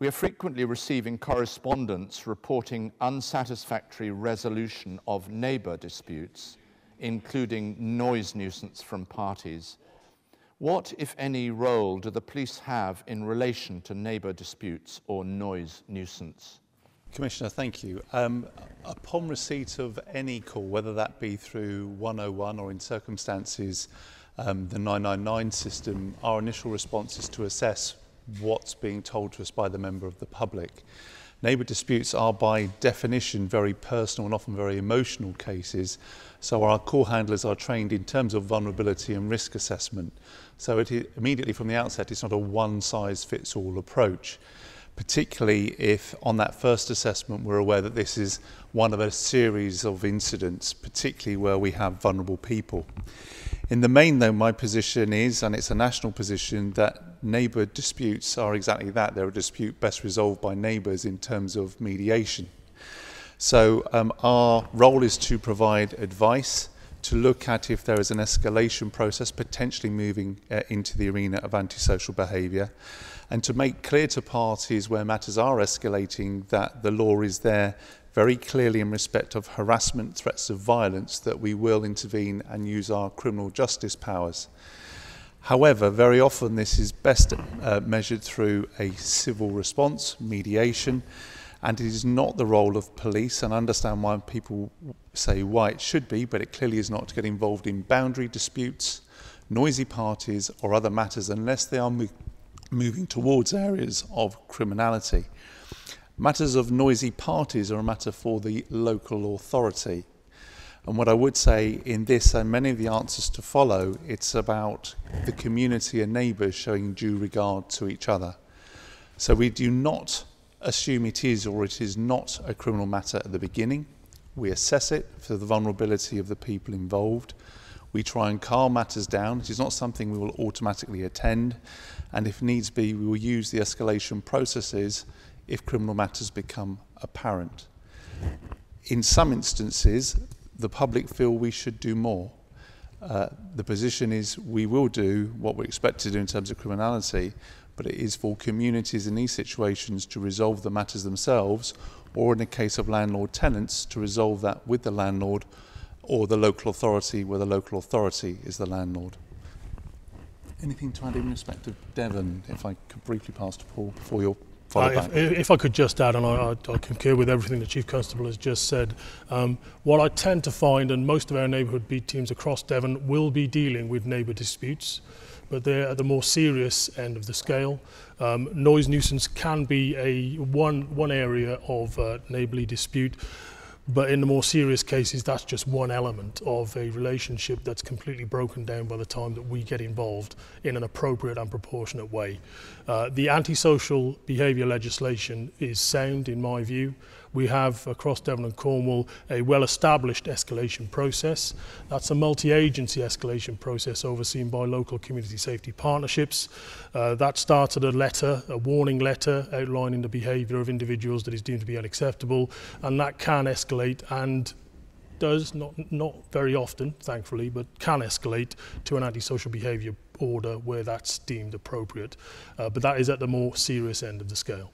We are frequently receiving correspondence reporting unsatisfactory resolution of neighbour disputes, including noise nuisance from parties. What, if any, role do the police have in relation to neighbour disputes or noise nuisance? Commissioner, thank you. Upon receipt of any call, whether that be through 101 or in circumstances the 999 system, our initial response is to assess what's being told to us by the member of the public. Neighbour disputes are by definition very personal and often very emotional cases, so our call handlers are trained in terms of vulnerability and risk assessment. So immediately from the outset, it's not a one-size-fits-all approach, particularly if on that first assessment we're aware that this is one of a series of incidents, particularly where we have vulnerable people. In the main, though, my position is, and it's a national position, that neighbour disputes are exactly that. They're a dispute best resolved by neighbours in terms of mediation. So our role is to provide advice, to look at if there is an escalation process potentially moving into the arena of antisocial behaviour, and to make clear to parties where matters are escalating that the law is there very clearly in respect of harassment, threats of violence, that we will intervene and use our criminal justice powers. However, very often this is best measured through a civil response, mediation, and it is not the role of police, and I understand why people say why it should be, but it clearly is not, to get involved in boundary disputes, noisy parties or other matters unless they are moving towards areas of criminality. Matters of noisy parties are a matter for the local authority. And what I would say in this and many of the answers to follow, it's about the community and neighbours showing due regard to each other. So we do not assume it is or it is not a criminal matter at the beginning. We assess it for the vulnerability of the people involved. We try and calm matters down. It is not something we will automatically attend. And if needs be, we will use the escalation processes if criminal matters become apparent. In some instances, the public feel we should do more. The position is we will do what we're expected to do in terms of criminality, but it is for communities in these situations to resolve the matters themselves, or in the case of landlord-tenants, to resolve that with the landlord or the local authority, where the local authority is the landlord. Anything to add in respect of Devon, if I could briefly pass to Paul before your If I could just add, and I concur with everything the Chief Constable has just said, what I tend to find, and most of our neighbourhood beat teams across Devon will be dealing with neighbour disputes, but they're at the more serious end of the scale. Noise nuisance can be one area of neighbourly dispute, but in the more serious cases, that's just one element of a relationship that's completely broken down by the time that we get involved in an appropriate and proportionate way. The antisocial behaviour legislation is sound in my view. We have across Devon and Cornwall a well-established escalation process. That's a multi-agency escalation process overseen by local community safety partnerships. That started a warning letter outlining the behaviour of individuals that is deemed to be unacceptable, and that can escalate and does, not very often, thankfully, but can escalate to an antisocial behaviour order where that's deemed appropriate. But that is at the more serious end of the scale.